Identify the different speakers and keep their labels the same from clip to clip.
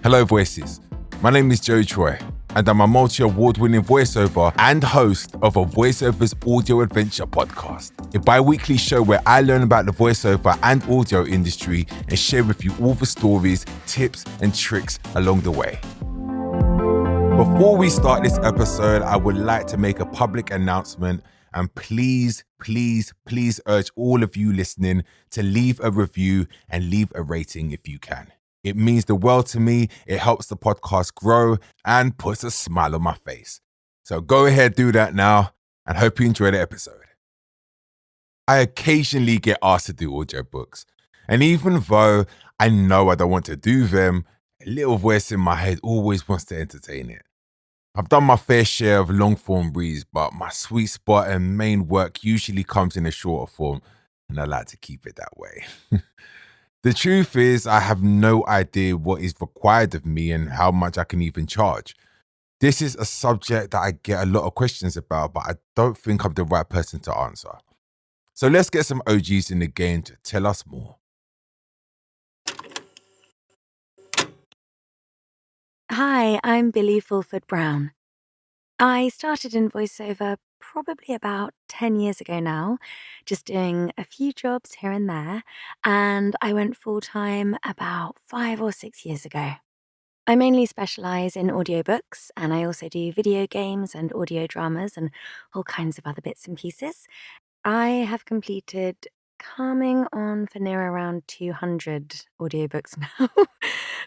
Speaker 1: Hello Voices, my name is Joe Troy and I'm a multi-award-winning voiceover and host of a VOICEOVER'S audio adventure podcast, a bi-weekly show where I learn about the voiceover and audio industry and share with you all the stories, tips and tricks along the way. Before we start this episode, I would like to make a public announcement and please urge all of you listening to leave a review and leave a rating if you can. It means the world to me, it helps the podcast grow and puts a smile on my face. So go ahead, do that now, and hope you enjoy the episode. I occasionally get asked to do audiobooks, and even though I know I don't want to do them, a little voice in my head always wants to entertain it. I've done my fair share of long-form reads, but my sweet spot and main work usually comes in a shorter form, and I like to keep it that way. The truth is, I have no idea what is required of me and how much I can even charge. This is a subject that I get a lot of questions about, but I don't think I'm the right person to answer. So let's get some OGs in the game to tell us more.
Speaker 2: Hi, I'm Billy Fulford Brown. I started in voiceover probably about 10 years ago now, just doing a few jobs here and there, and I went full-time about 5 or 6 years ago. I mainly specialize in audiobooks, and I also do video games and audio dramas and all kinds of other bits and pieces. I have completed coming on for near around 200 audiobooks now,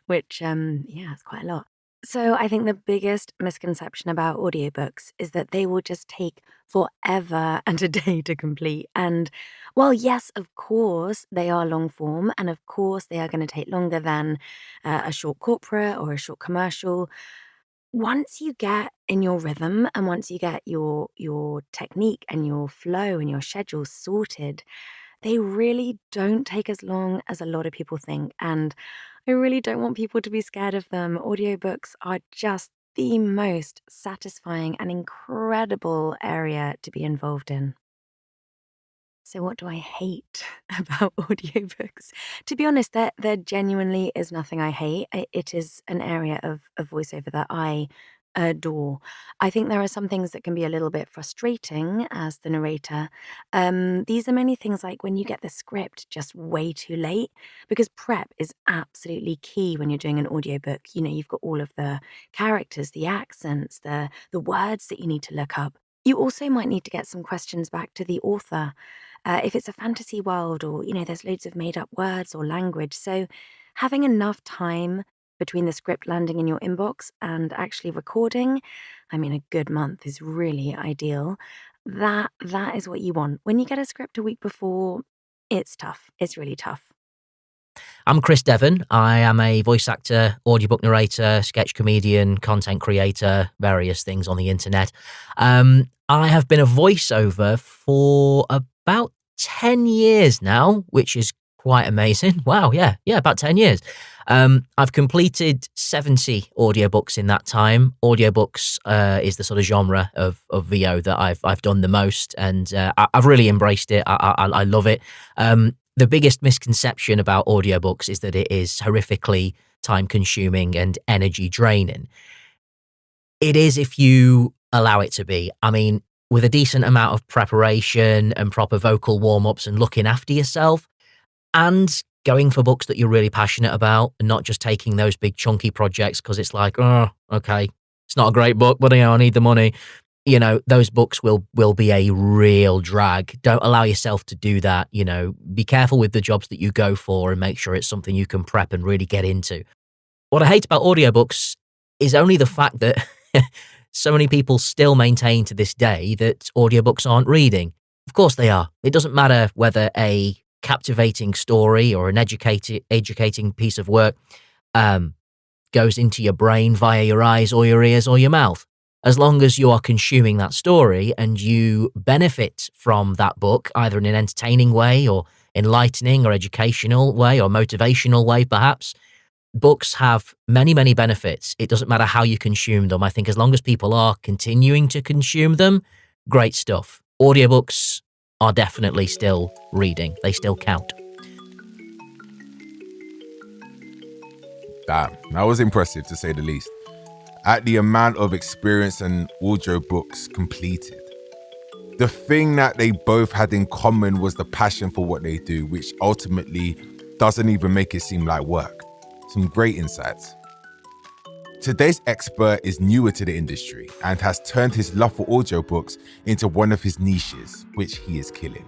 Speaker 2: which, it's quite a lot. So I think the biggest misconception about audiobooks is that they will just take forever and a day to complete. And while yes, of course, they are long form, and of course they are going to take longer than a short corporate or a short commercial, once you get in your rhythm and once you get your technique and your flow and your schedule sorted, they really don't take as long as a lot of people think. And I really don't want people to be scared of them. Audiobooks are just the most satisfying and incredible area to be involved in. So what do I hate about audiobooks? To be honest, there genuinely is nothing I hate. It is an area of voiceover that I adore. I think there are some things that can be a little bit frustrating as the narrator. These are mainly things like when you get the script just way too late, because prep is absolutely key when you're doing an audiobook. You know, you've got all of the characters, the accents, the words that you need to look up. You also might need to get some questions back to the author if it's a fantasy world or, there's loads of made up words or language. So having enough time between the script landing in your inbox and actually recording, a good month is really ideal. That is what you want. When you get a script a week before, it's tough. It's really tough.
Speaker 3: I'm Chris Devon. I am a voice actor, audiobook narrator, sketch comedian, content creator, various things on the internet. I have been a voiceover for about 10 years now, which is quite amazing. Wow, yeah, about 10 years. I've completed 70 audiobooks in that time. Audiobooks is the sort of genre of VO that I've done the most, and I've really embraced it. I love it. The biggest misconception about audiobooks is that it is horrifically time-consuming and energy draining. It is if you allow it to be. With a decent amount of preparation and proper vocal warm-ups and looking after yourself, and going for books that you're really passionate about and not just taking those big chunky projects because it's like, oh, okay, it's not a great book, but I need the money. Those books will be a real drag. Don't allow yourself to do that. Be careful with the jobs that you go for and make sure it's something you can prep and really get into. What I hate about audiobooks is only the fact that so many people still maintain to this day that audiobooks aren't reading. Of course they are. It doesn't matter whether a captivating story or an educating piece of work goes into your brain via your eyes or your ears or your mouth. As long as you are consuming that story and you benefit from that book, either in an entertaining way or enlightening or educational way or motivational way, perhaps, books have many, many benefits. It doesn't matter how you consume them. I think as long as people are continuing to consume them, great stuff. Audiobooks are definitely still reading. They still count.
Speaker 1: Damn, that was impressive to say the least. At the amount of experience and audiobooks completed. The thing that they both had in common was the passion for what they do, which ultimately doesn't even make it seem like work. Some great insights. Today's expert is newer to the industry and has turned his love for audiobooks into one of his niches, which he is killing.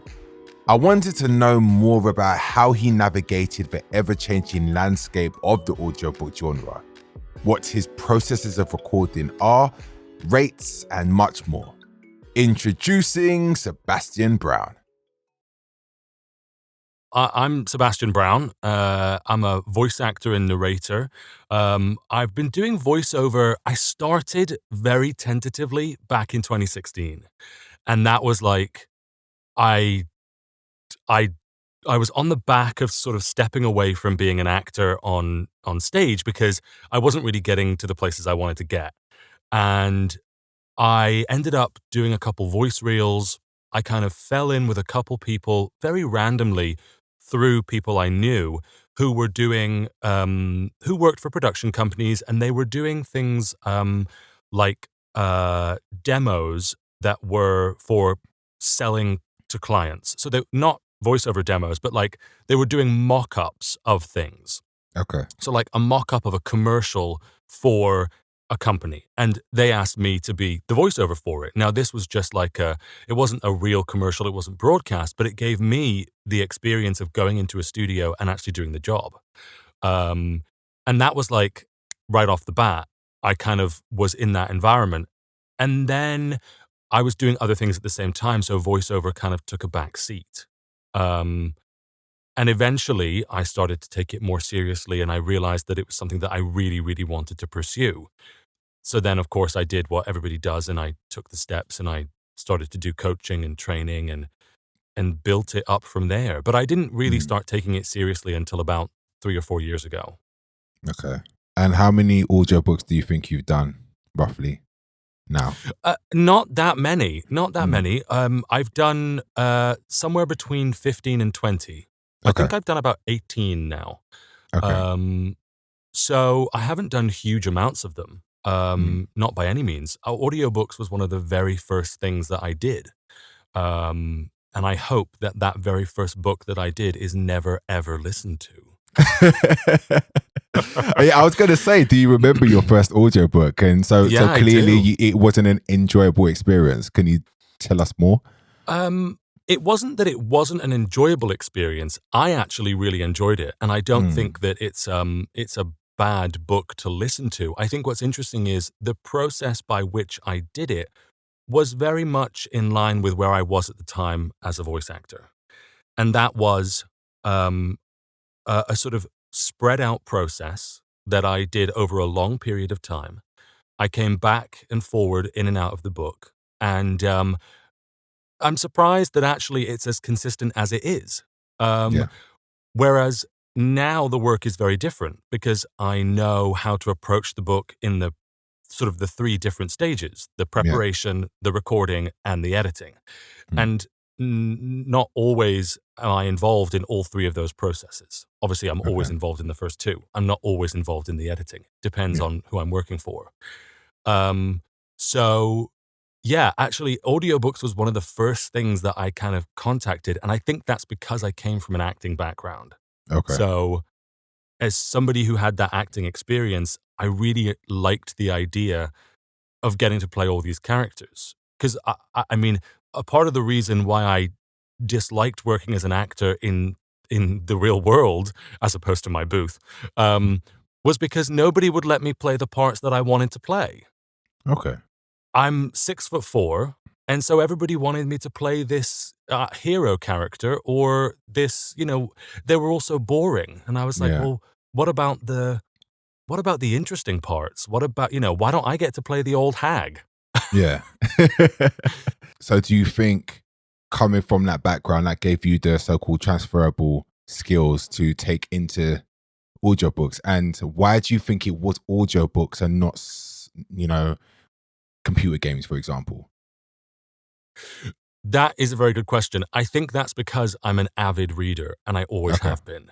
Speaker 1: I wanted to know more about how he navigated the ever-changing landscape of the audiobook genre, what his processes of recording are, rates, and much more. Introducing Sebastian Brown.
Speaker 4: I'm Sebastian Brown. I'm a voice actor and narrator. I've been doing voiceover. I started very tentatively back in 2016. And that was like, I was on the back of sort of stepping away from being an actor on stage because I wasn't really getting to the places I wanted to get. And I ended up doing a couple voice reels. I kind of fell in with a couple people very randomly through people I knew who were doing, who worked for production companies, and they were doing things like demos that were for selling to clients. So they're not voiceover demos, but like they were doing mock-ups of things.
Speaker 1: Okay.
Speaker 4: So like a mock-up of a commercial for a company, and they asked me to be the voiceover for it. Now, this was just like it wasn't a real commercial, it wasn't broadcast, but it gave me the experience of going into a studio and actually doing the job. And that was like right off the bat, I kind of was in that environment. And then I was doing other things at the same time, so voiceover kind of took a back seat. And eventually I started to take it more seriously, and I realized that it was something that I really, really wanted to pursue. So then, of course, I did what everybody does, and I took the steps, and I started to do coaching and training and built it up from there. But I didn't really start taking it seriously until about 3 or 4 years ago.
Speaker 1: Okay. And how many audiobooks do you think you've done, roughly, now?
Speaker 4: Not that many. I've done somewhere between 15 and 20. I think I've done about 18 now.
Speaker 1: Okay.
Speaker 4: So I haven't done huge amounts of them. Not by any means. Audiobooks was one of the very first things that I did. And I hope that very first book that I did is never, ever listened to.
Speaker 1: I was going to say, do you remember your first audiobook? And so clearly it wasn't an enjoyable experience. Can you tell us more?
Speaker 4: It wasn't that it wasn't an enjoyable experience. I actually really enjoyed it. And I don't think that it's a bad book to listen to. I think what's interesting is the process by which I did it was very much in line with where I was at the time as a voice actor. And that was a sort of spread out process that I did over a long period of time. I came back and forward in and out of the book. And I'm surprised that actually it's as consistent as it is. Whereas now the work is very different because I know how to approach the book in the sort of the 3 different stages: the preparation, the recording, and the editing. And not always am I involved in all 3 of those processes. Obviously, I'm always involved in the first 2. I'm not always involved in the editing. Depends on who I'm working for. So yeah, actually, audiobooks was one of the first things that I kind of contacted. And I think that's because I came from an acting background.
Speaker 1: Okay.
Speaker 4: So as somebody who had that acting experience, I really liked the idea of getting to play all these characters. Because, I mean, a part of the reason why I disliked working as an actor in the real world, as opposed to my booth, was because nobody would let me play the parts that I wanted to play.
Speaker 1: Okay.
Speaker 4: I'm 6'4", and so everybody wanted me to play this hero character or this, they were all so boring. And I was like, well, what about the interesting parts? What about, why don't I get to play the old hag?
Speaker 1: Yeah. So do you think coming from that background, that gave you the so-called transferable skills to take into audiobooks? And why do you think it was audiobooks and not, computer games, for example?
Speaker 4: That is a very good question. I think that's because I'm an avid reader and I always have been.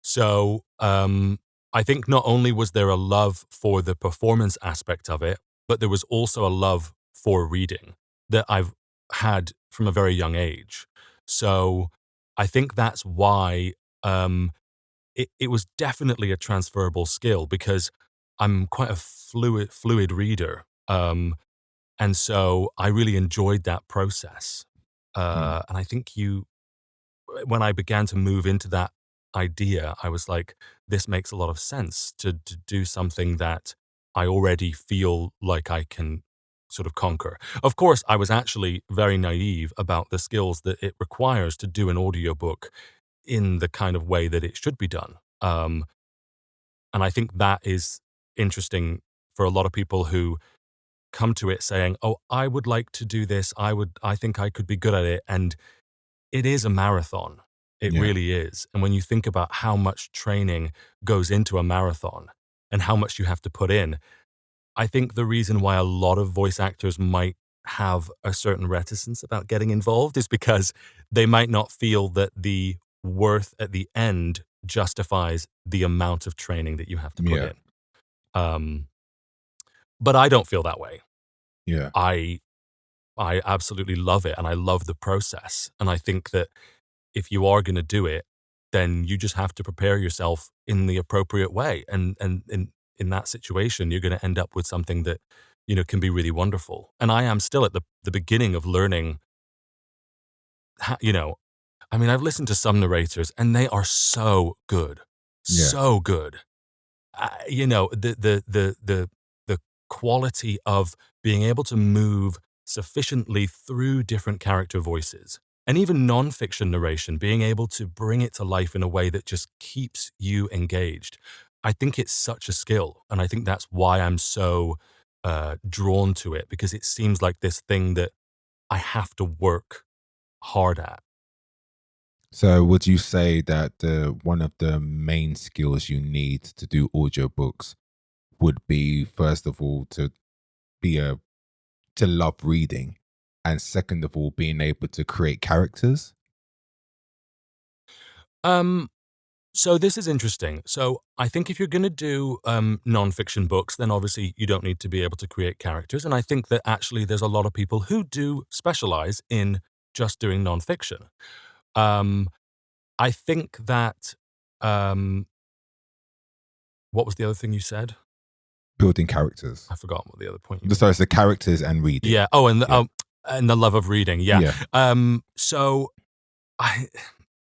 Speaker 4: So I I think not only was there a love for the performance aspect of it, but there was also a love for reading that I've had from a very young age. So I think that's why it was definitely a transferable skill, because I'm quite a fluid reader. And so I really enjoyed that process. And I think when I began to move into that idea, I was like, this makes a lot of sense to do something that I already feel like I can sort of conquer. Of course, I was actually very naive about the skills that it requires to do an audiobook in the kind of way that it should be done. And I think that is interesting for a lot of people who come to it saying, oh, I would like to do this. I think I could be good at it. And it is a marathon. It
Speaker 1: Yeah.
Speaker 4: really is. And when you think about how much training goes into a marathon and how much you have to put in, I think the reason why a lot of voice actors might have a certain reticence about getting involved is because they might not feel that the worth at the end justifies the amount of training that you have to put
Speaker 1: Yeah.
Speaker 4: in. But I don't feel that way.
Speaker 1: Yeah.
Speaker 4: I absolutely love it, and I love the process. And I think that if you are going to do it, then you just have to prepare yourself in the appropriate way. And in that situation, you're going to end up with something that, can be really wonderful. And I am still at the beginning of learning, I've listened to some narrators and they are so good,
Speaker 1: Yeah.
Speaker 4: so good. The quality of being able to move sufficiently through different character voices, and even nonfiction narration, being able to bring it to life in a way that just keeps you engaged. I think it's such a skill, and I think that's why I'm so drawn to it, because it seems like this thing that I have to work hard at.
Speaker 1: So would you say that one of the main skills you need to do audiobooks would be, first of all, to love reading, and second of all, being able to create characters?
Speaker 4: So this is interesting. So I think if you're going to do nonfiction books, then obviously you don't need to be able to create characters. And I think that actually there's a lot of people who do specialize in just doing nonfiction. I think that, what was the other thing you said?
Speaker 1: Building characters.
Speaker 4: I forgot what the other point you made.
Speaker 1: So it's the characters and reading.
Speaker 4: Yeah. Oh, and the love of reading. Yeah.
Speaker 1: Yeah.
Speaker 4: So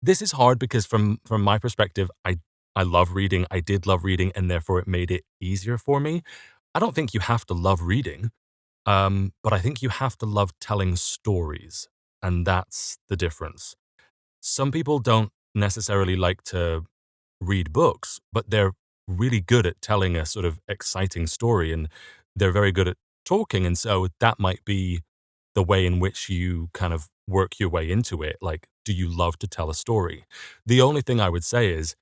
Speaker 4: this is hard because from my perspective, I love reading. I did love reading, and therefore it made it easier for me. I don't think you have to love reading, but I think you have to love telling stories, and that's the difference. Some people don't necessarily like to read books, but they're really good at telling a sort of exciting story, and they're very good at talking. And so that might be the way in which you kind of work your way into it. Like, do you love to tell a story? The only thing I would say is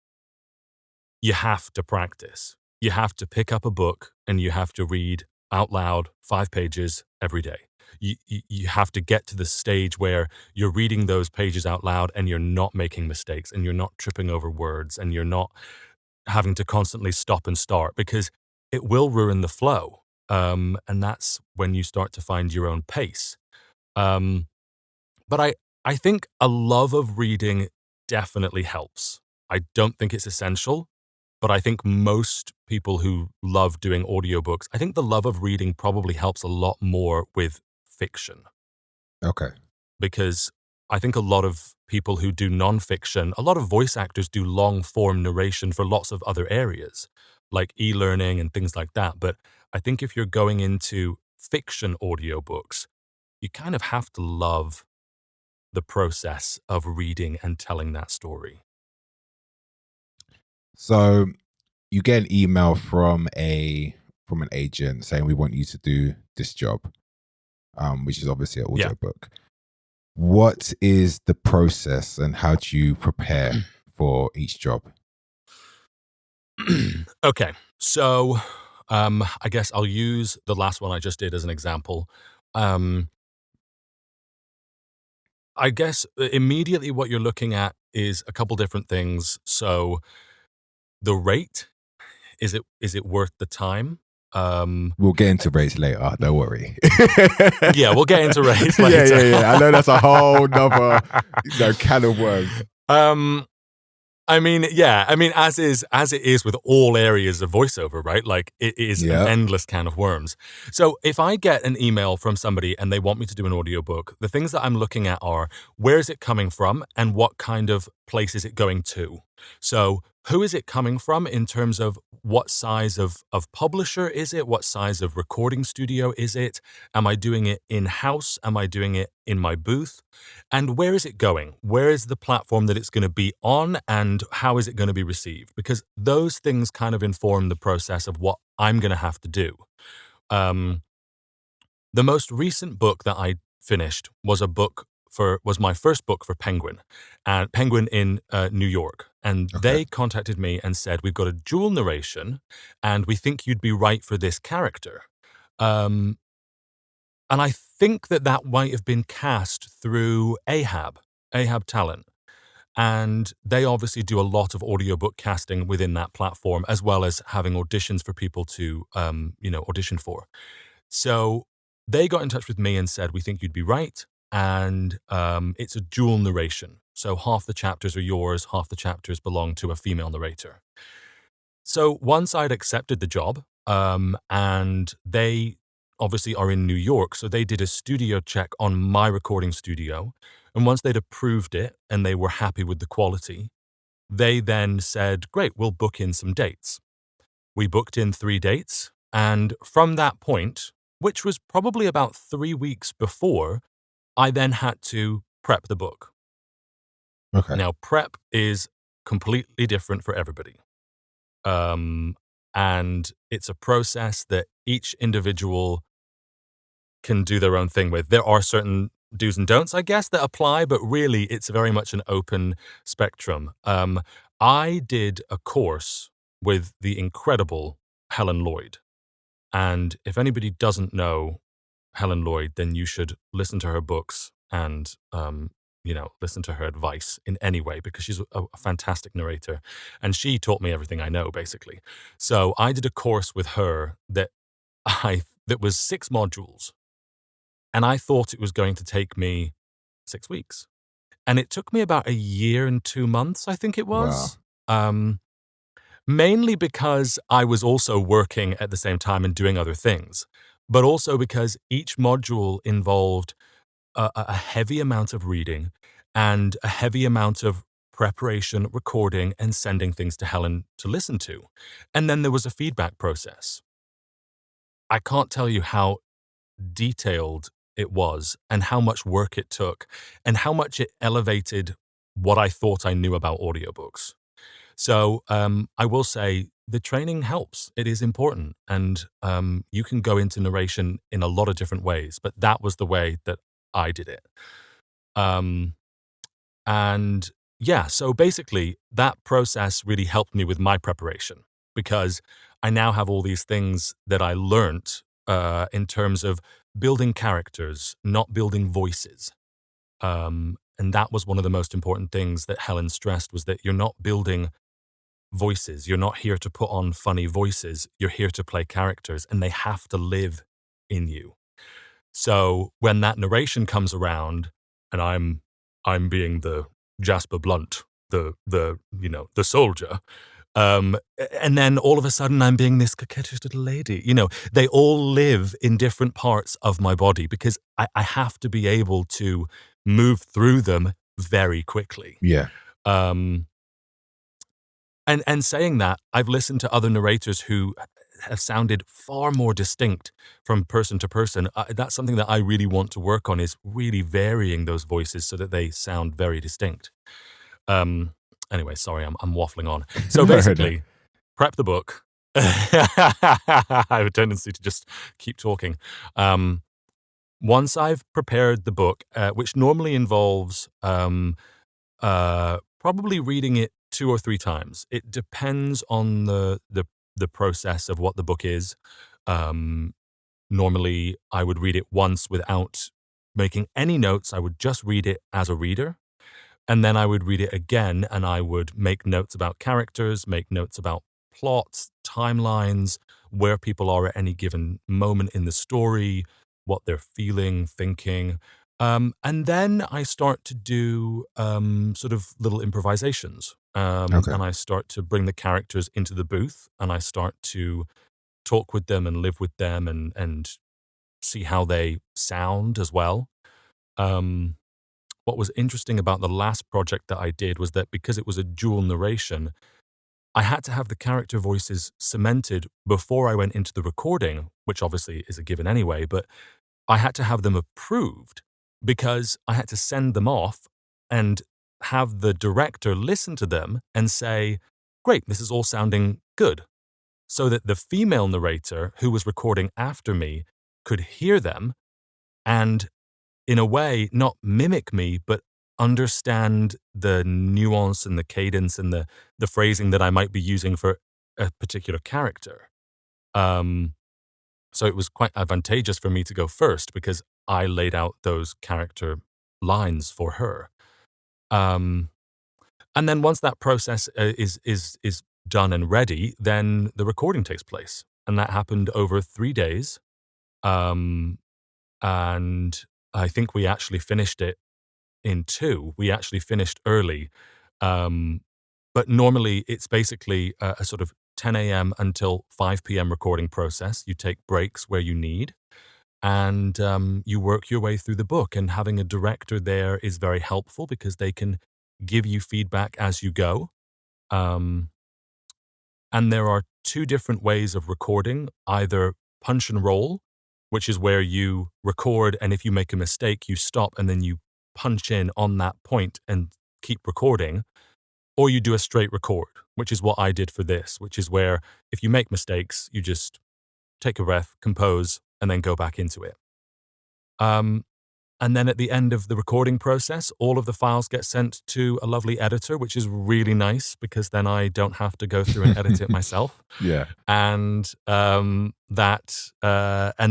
Speaker 4: you have to practice. You have to pick up a book and you have to read out loud 5 pages every day. You have to get to the stage where you're reading those pages out loud and you're not making mistakes and you're not tripping over words and you're not having to constantly stop and start, because it will ruin the flow. And that's when you start to find your own pace. But I think a love of reading definitely helps. I don't think it's essential, but I think most people who love doing audiobooks, I think the love of reading probably helps a lot more with fiction.
Speaker 1: Okay.
Speaker 4: Because I think a lot of people who do nonfiction, a lot of voice actors do long form narration for lots of other areas, like e-learning and things like that. But I think if you're going into fiction audiobooks, you kind of have to love the process of reading and telling that story.
Speaker 1: So you get an email from an agent saying, we want you to do this job, which is obviously an audiobook. What is the process and how do you prepare for each job?
Speaker 4: Okay, so I guess I'll use the last one I just did as an example. I guess immediately what you're looking at is a couple different things. So the rate is it worth the time?
Speaker 1: We'll get into rates later. Don't worry.
Speaker 4: Yeah, we'll get into rates later.
Speaker 1: Yeah. I know that's a whole nother can of worms.
Speaker 4: As it is with all areas of voiceover, right? Like it is an endless can of worms. So if I get an email from somebody and they want me to do an audiobook, the things that I'm looking at are where is it coming from and what kind of place is it going to? So who is it coming from in terms of what size of publisher is it? What size of recording studio is it? Am I doing it in-house? Am I doing it in my booth? And where is it going? Where is the platform that it's going to be on, and how is it going to be received? Because those things kind of inform the process of what I'm going to have to do. The most recent book that I finished was my first book for Penguin in New York. And they contacted me and said, we've got a dual narration and we think you'd be right for this character. And I think that might have been cast through Ahab Talent. And they obviously do a lot of audiobook casting within that platform, as well as having auditions for people to, audition for. So they got in touch with me and said, we think you'd be right. And it's a dual narration. So half the chapters are yours, half the chapters belong to a female narrator. So once I'd accepted the job, and they obviously are in New York, so they did a studio check on my recording studio. And once they'd approved it and they were happy with the quality, they then said, great, we'll book in some dates. We booked in 3 dates. And from that point, which was probably about 3 weeks before, I then had to prep the book.
Speaker 1: Okay.
Speaker 4: Now, prep is completely different for everybody. And it's a process that each individual can do their own thing with. There are certain do's and don'ts, I guess, that apply, but really it's very much an open spectrum. I did a course with the incredible Helen Lloyd. And if anybody doesn't know Helen Lloyd, then you should listen to her books and, listen to her advice in any way, because she's a fantastic narrator. And she taught me everything I know, basically. So I did a course with her that was 6 modules. And I thought it was going to take me 6 weeks. And it took me about 1 year and 2 months, I think it was. Wow. Mainly because I was also working at the same time and doing other things, but also because each module involved a heavy amount of reading and a heavy amount of preparation, recording, and sending things to Helen to listen to. And then there was a feedback process. I can't tell you how detailed it was and how much work it took and how much it elevated what I thought I knew about audiobooks. So I will say the training helps. It is important. And you can go into narration in a lot of different ways, but that was the way that I did it. So basically that process really helped me with my preparation, because I now have all these things that I learned in terms of building characters, not building voices. And that was one of the most important things that Helen stressed, was that you're not building voices. You're not here to put on funny voices. You're here to play characters, and they have to live in you. So when that narration comes around and I'm being the Jasper Blunt, the soldier, and then all of a sudden I'm being this coquettish little lady. They all live in different parts of my body, because I have to be able to move through them very quickly.
Speaker 1: Yeah.
Speaker 4: And saying that, I've listened to other narrators who have sounded far more distinct from person to person. That's something that I really want to work on, is really varying those voices so that they sound very distinct. Anyway, sorry, I'm waffling on. So basically, prep the book. I have a tendency to just keep talking. Once I've prepared the book, which normally involves probably reading it 2 or 3 times. It depends on the process of what the book is. Normally, I would read it once without making any notes. I would just read it as a reader. And then I would read it again, and I would make notes about characters, make notes about plots, timelines, where people are at any given moment in the story, what they're feeling, thinking. And then I start to do sort of little improvisations.
Speaker 1: Okay.
Speaker 4: And I start to bring the characters into the booth, and I start to talk with them and live with them and see how they sound as well. What was interesting about the last project that I did was that because it was a dual narration, I had to have the character voices cemented before I went into the recording, which obviously is a given anyway, but I had to have them approved because I had to send them off and have the director listen to them and say, great, this is all sounding good. So that the female narrator who was recording after me could hear them and, in a way, not mimic me, but understand the nuance and the cadence and the phrasing that I might be using for a particular character. So it was quite advantageous for me to go first because I laid out those character lines for her. And then once that process is done and ready, then the recording takes place. And that happened over 3 days. And I think we actually finished it in 2. We actually finished early. But normally it's basically a sort of 10 a.m. until 5 p.m. recording process. You take breaks where you need, and you work your way through the book. And having a director there is very helpful because they can give you feedback as you go. And there are 2 different ways of recording, either punch and roll, which is where you record, and if you make a mistake, you stop and then you punch in on that point and keep recording, or you do a straight record, which is what I did for this, which is where if you make mistakes, you just take a breath, compose, and then go back into it. And then at the end of the recording process, all of the files get sent to a lovely editor, which is really nice because then I don't have to go through and edit it myself.
Speaker 1: Yeah.
Speaker 4: And and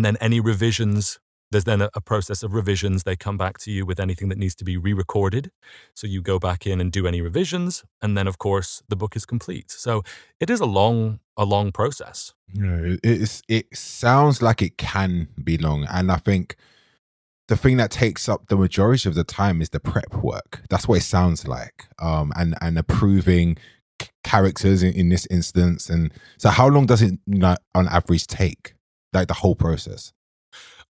Speaker 4: then any revisions, there's then a process of revisions. They come back to you with anything that needs to be re-recorded. So you go back in and do any revisions. And then, of course, the book is complete. So it is a long process.
Speaker 1: Yeah, it sounds like it can be long. And I think the thing that takes up the majority of the time is the prep work. That's what it sounds like. And approving characters in this instance. And so how long does it on average take, like the whole process?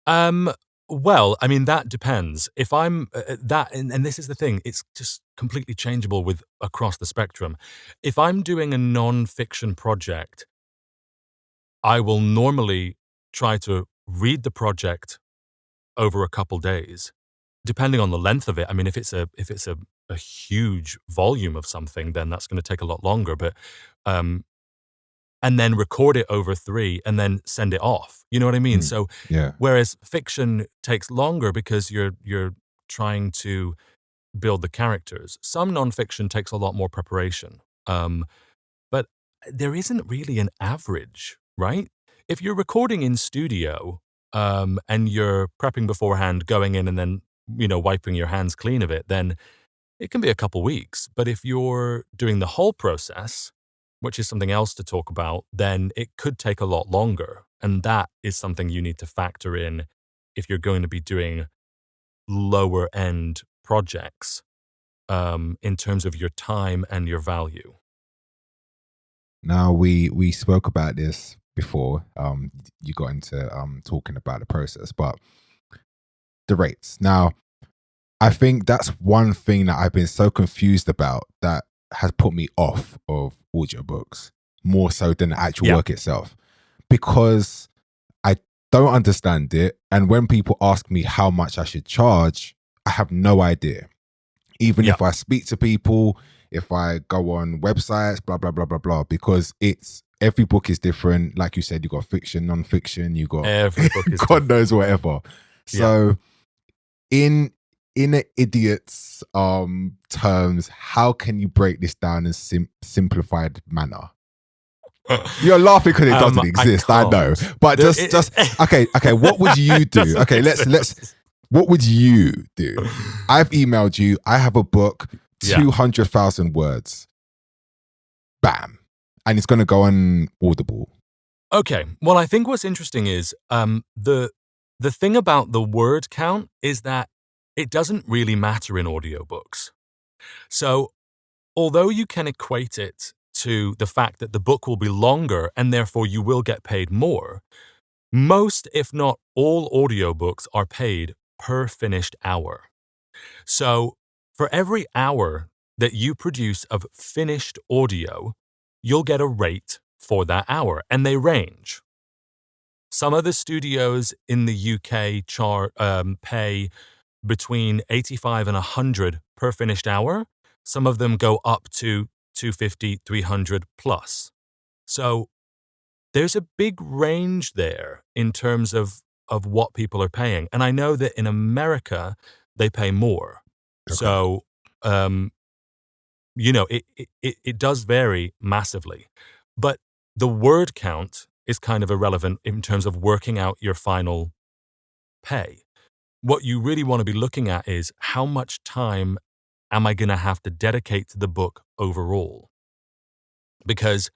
Speaker 4: Well, I mean, that depends. If I'm and this is the thing, it's just completely changeable with across the spectrum. If I'm doing a non-fiction project, I will normally try to read the project over a couple days, depending on the length of it. I mean, if it's a huge volume of something, then that's going to take a lot longer. But and then record it over 3 and then send it off. You know what I mean? So
Speaker 1: yeah.
Speaker 4: Whereas fiction takes longer because you're trying to build the characters. Some nonfiction takes a lot more preparation. But there isn't really an average, right? If you're recording in studio, and you're prepping beforehand, going in and then, wiping your hands clean of it, then it can be a couple weeks. But if you're doing the whole process, which is something else to talk about, then it could take a lot longer. And that is something you need to factor in if you're going to be doing lower end projects, in terms of your time and your value.
Speaker 1: Now, we spoke about this before you got into talking about the process, but the rates. Now, I think that's one thing that I've been so confused about that has put me off of audiobooks more so than the actual work itself, because I don't understand it. And when people ask me how much I should charge, I have no idea. Even if I speak to people, if I go on websites, blah, blah, blah, blah, blah, because every book is different. Like you said, you got fiction, non-fiction, you got
Speaker 4: every book is
Speaker 1: God knows whatever. So in an idiot's terms, how can you break this down in simplified manner? You're laughing because it doesn't exist, I know. But just okay, what would you do? Okay, let's what would you do? I've emailed you, I have a book, 200,000 words. Bam. And it's going to go on Audible.
Speaker 4: Okay. Well, I think what's interesting is the thing about the word count is that it doesn't really matter in audiobooks. So although you can equate it to the fact that the book will be longer and therefore you will get paid more, most, if not all, audiobooks are paid per finished hour. So for every hour that you produce of finished audio, you'll get a rate for that hour, and they range. Some of the studios in the UK pay between 85 and 100 per finished hour. Some of them go up to 250, 300 plus. So there's a big range there in terms of what people are paying. And I know that in America, they pay more.
Speaker 1: Okay.
Speaker 4: So, it does vary massively. But the word count is kind of irrelevant in terms of working out your final pay. What you really want to be looking at is how much time am I going to have to dedicate to the book overall? Because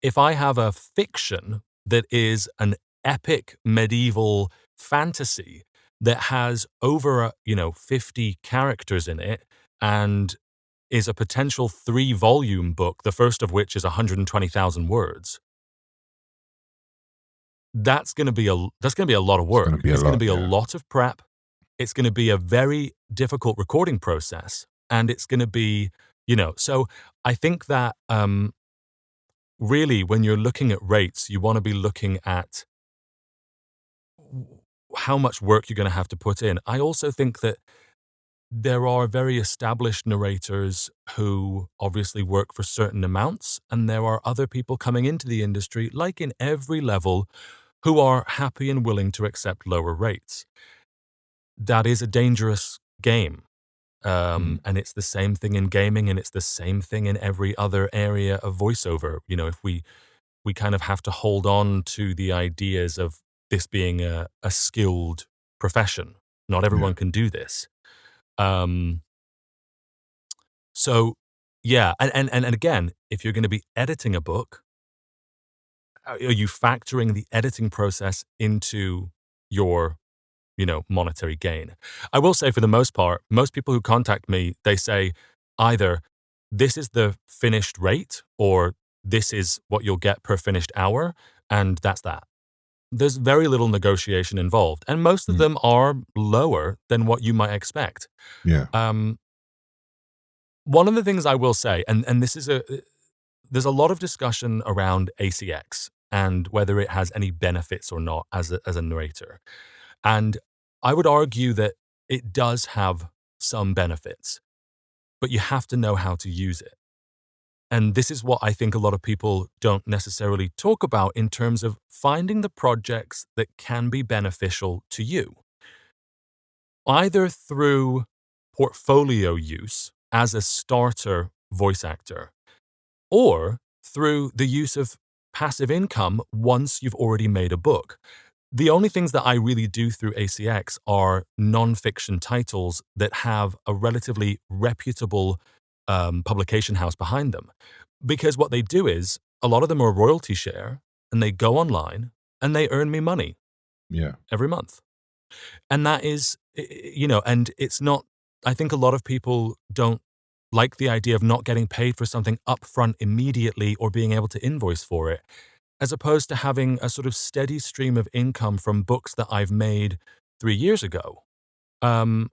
Speaker 4: if I have a fiction that is an epic medieval fantasy that has over 50 characters in it and is a potential 3-volume book, the first of which is 120,000 words, that's going to be a lot of work. It's going to be a lot of prep. It's going to be a very difficult recording process, and it's going to be, so I think that really when you're looking at rates, you want to be looking at how much work you're going to have to put in. I also think that there are very established narrators who obviously work for certain amounts, and there are other people coming into the industry, like in every level, who are happy and willing to accept lower rates. That is a dangerous game. And it's the same thing in gaming, and it's the same thing in every other area of voiceover. If we kind of have to hold on to the ideas of this being a skilled profession. Not everyone can do this. So yeah, and again, if you're going to be editing a book, are you factoring the editing process into your monetary gain? I will say, for the most part, most people who contact me, they say either this is the finished rate or this is what you'll get per finished hour, and that's that. There's very little negotiation involved, and most of them are lower than what you might expect.
Speaker 1: Yeah.
Speaker 4: One of the things I will say, and there's a lot of discussion around ACX and whether it has any benefits or not as a narrator. And I would argue that it does have some benefits, but you have to know how to use it. And this is what I think a lot of people don't necessarily talk about in terms of finding the projects that can be beneficial to you, either through portfolio use as a starter voice actor, or through the use of passive income once you've already made a book. The only things that I really do through ACX are non-fiction titles that have a relatively reputable publication house behind them. Because what they do is, a lot of them are royalty share, and they go online, and they earn me money every month. And that is, and it's not, I think a lot of people don't like the idea of not getting paid for something upfront immediately or being able to invoice for it, as opposed to having a sort of steady stream of income from books that I've made 3 years ago. And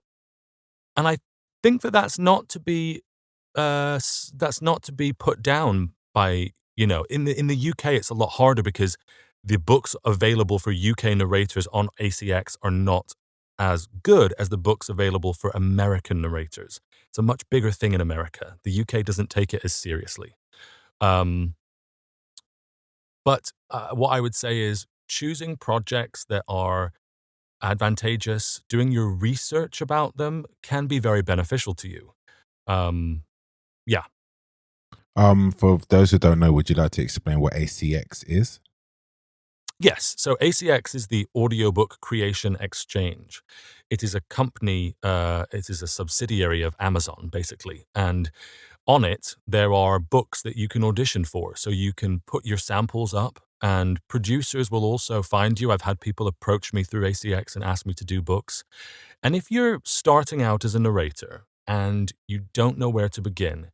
Speaker 4: I think that that's not to be put down by, in the UK, it's a lot harder because the books available for UK narrators on ACX are not as good as the books available for American narrators. It's a much bigger thing in America. The UK doesn't take it as seriously. But what I would say is choosing projects that are advantageous, doing your research about them can be very beneficial to you.
Speaker 1: For those who don't know, would you like to explain what ACX is?
Speaker 4: Yes. So ACX is the Audiobook Creation Exchange. It is a company, it is a subsidiary of Amazon, basically. And on it, there are books that you can audition for. So you can put your samples up, and producers will also find you. I've had people approach me through ACX and ask me to do books. And if you're starting out as a narrator and you don't know where to begin,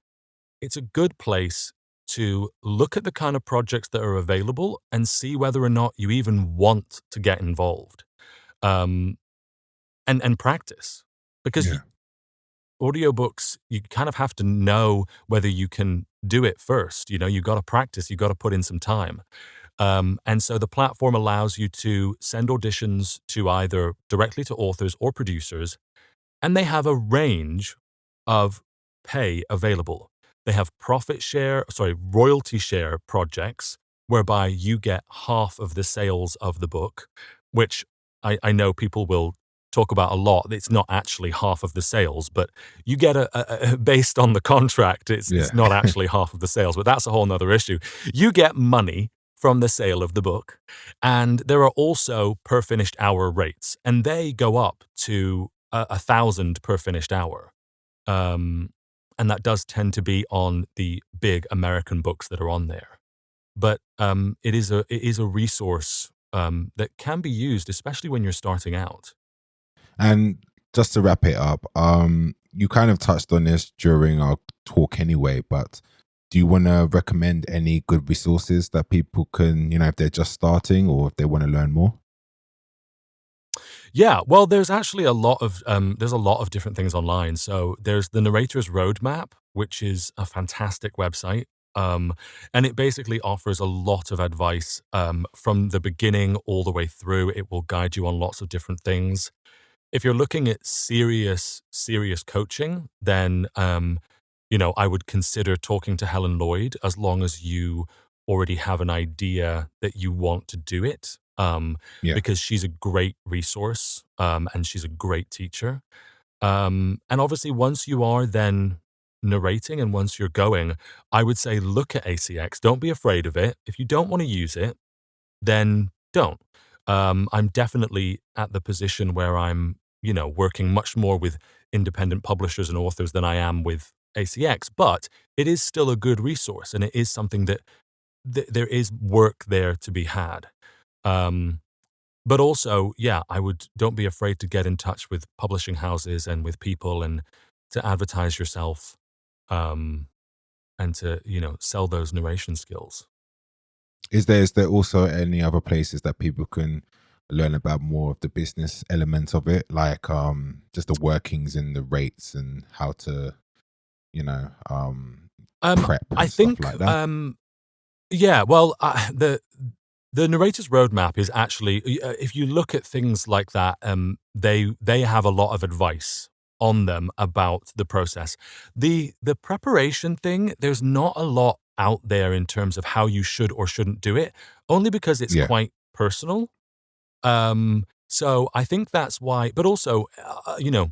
Speaker 4: it's a good place to look at the kind of projects that are available and see whether or not you even want to get involved, and practice. Because
Speaker 1: Yeah.
Speaker 4: audiobooks, you kind of have to know whether you can do it first. You got to practice, you got to put in some time. And so the platform allows you to send auditions to either directly to authors or producers, and they have a range of pay available. They have royalty share projects whereby you get half of the sales of the book, which I know people will talk about a lot. It's not actually half of the sales, but you get based on the contract, it's not actually half of the sales, but that's a whole nother issue. You get money from the sale of the book, and there are also per finished hour rates, and they go up to 1,000 per finished hour. And that does tend to be on the big American books that are on there. But it is a resource that can be used, especially when you're starting out.
Speaker 1: And just to wrap it up, you kind of touched on this during our talk anyway, but do you want to recommend any good resources that people can, if they're just starting or if they want to learn more?
Speaker 4: Yeah, well, there's actually a lot of different things online. So there's the Narrator's Roadmap, which is a fantastic website. And it basically offers a lot of advice from the beginning all the way through. It will guide you on lots of different things. If you're looking at serious coaching, then I would consider talking to Helen Lloyd, as long as you already have an idea that you want to do it. Because she's a great resource, and she's a great teacher. And obviously, once you are then narrating and once you're going, I would say look at ACX. Don't be afraid of it. If you don't want to use it, then don't. I'm definitely at the position where I'm, working much more with independent publishers and authors than I am with ACX, but it is still a good resource, and it is something that there is work there to be had. But also, don't be afraid to get in touch with publishing houses and with people and to advertise yourself, and to, sell those narration skills.
Speaker 1: Is there also any other places that people can learn about more of the business element of it, like just the workings and the rates and how to, prep and
Speaker 4: I think,
Speaker 1: stuff like that?
Speaker 4: The Narrator's Roadmap is actually, if you look at things like that, they have a lot of advice on them about the process. The preparation thing, there's not a lot out there in terms of how you should or shouldn't do it, only because it's quite personal. So I think that's why, but also, a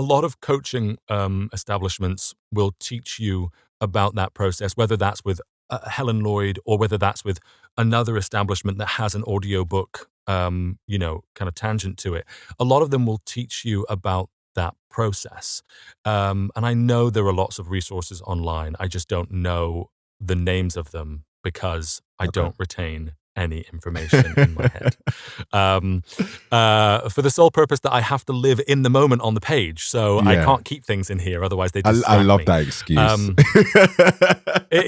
Speaker 4: lot of coaching establishments will teach you about that process, whether that's with Helen Lloyd or whether that's with another establishment that has an audiobook, kind of tangent to it. A lot of them will teach you about that process. And I know there are lots of resources online. I just don't know the names of them because I don't retain any information in my head. For the sole purpose that I have to live in the moment on the page. So I can't keep things in here, otherwise they distract me.
Speaker 1: I love that excuse.
Speaker 4: It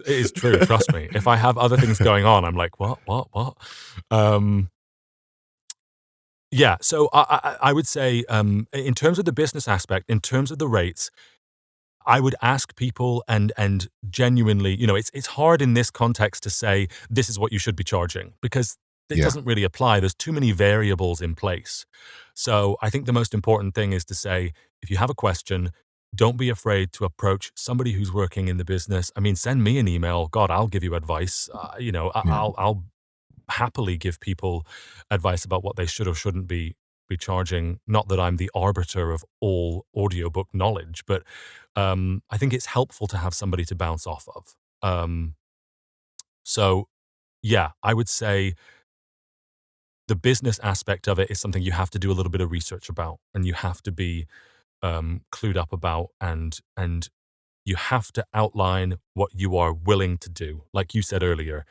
Speaker 4: is true, trust me. If I have other things going on, I'm like, what? So I would say, in terms of the business aspect, in terms of the rates, I would ask people and genuinely, it's hard in this context to say this is what you should be charging, because it doesn't really apply. There's too many variables in place. So I think the most important thing is to say, if you have a question, don't be afraid to approach somebody who's working in the business. I mean, send me an email. God, I'll give you advice. I'll happily give people advice about what they should or shouldn't be charging. Not that I'm the arbiter of all audiobook knowledge, but I think it's helpful to have somebody to bounce off of. I would say the business aspect of it is something you have to do a little bit of research about, and you have to be clued up about, and you have to outline what you are willing to do. Like you said earlier,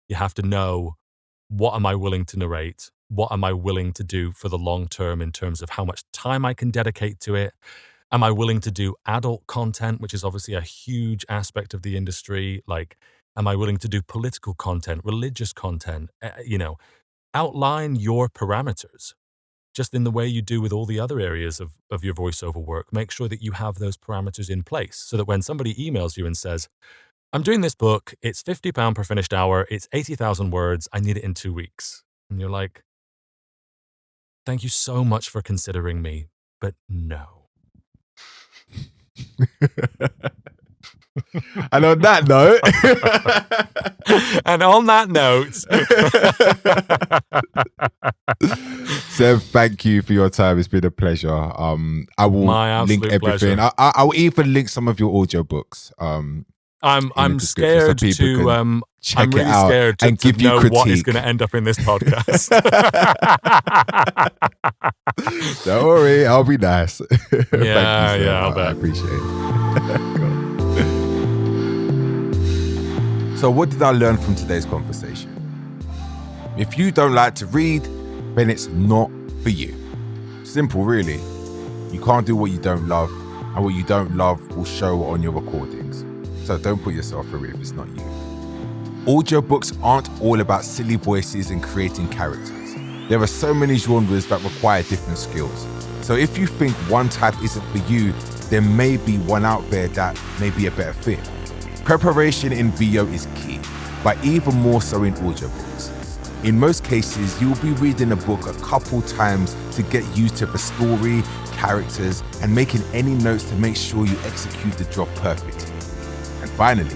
Speaker 4: you have to know, what am I willing to narrate? What am I willing to do for the long term in terms of how much time I can dedicate to it? Am I willing to do adult content, which is obviously a huge aspect of the industry? Like, am I willing to do political content, religious content? Outline your parameters, just in the way you do with all the other areas of your voiceover work. Make sure that you have those parameters in place so that when somebody emails you and says, I'm doing this book, it's £50 per finished hour, it's 80,000 words, I need it in 2 weeks. And you're like, thank you so much for considering me, but no.
Speaker 1: And on that note, Seb, thank you for your time. It's been a pleasure. I will link everything. I will even link some of your audiobooks.
Speaker 4: I'm scared
Speaker 1: so
Speaker 4: to
Speaker 1: check
Speaker 4: I'm really
Speaker 1: it out
Speaker 4: scared
Speaker 1: and
Speaker 4: to
Speaker 1: give you
Speaker 4: know
Speaker 1: critique.
Speaker 4: what is going to end up in this podcast.
Speaker 1: Don't worry, I'll be nice. Thank you,
Speaker 4: I'll bet.
Speaker 1: I appreciate it. So what did I learn from today's conversation? If you don't like to read, then it's not for you. Simple, really. You can't do what you don't love, and what you don't love will show on your recordings. So don't put yourself through it if it's not you. Audiobooks aren't all about silly voices and creating characters. There are so many genres that require different skills. So if you think one type isn't for you, there may be one out there that may be a better fit. Preparation in VO is key, but even more so in audiobooks. In most cases, you'll be reading a book a couple times to get used to the story, characters, and making any notes to make sure you execute the job perfectly. And finally,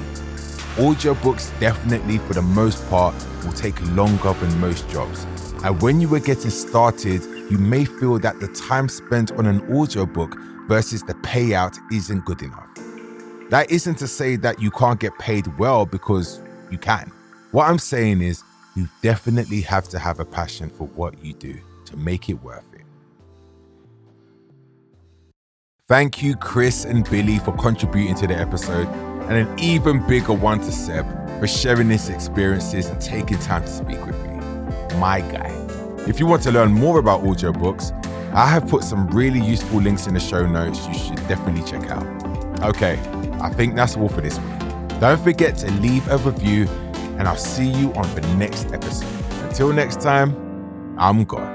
Speaker 1: audiobooks definitely, for the most part, will take longer than most jobs. And when you are getting started, you may feel that the time spent on an audiobook versus the payout isn't good enough. That isn't to say that you can't get paid well, because you can. What I'm saying is, you definitely have to have a passion for what you do to make it worth it. Thank you, Chris and Billy, for contributing to the episode, and an even bigger one to Seb for sharing his experiences and taking time to speak with me. My guy. If you want to learn more about audiobooks, I have put some really useful links in the show notes you should definitely check out. Okay, I think that's all for this week. Don't forget to leave a review, and I'll see you on the next episode. Until next time, I'm gone.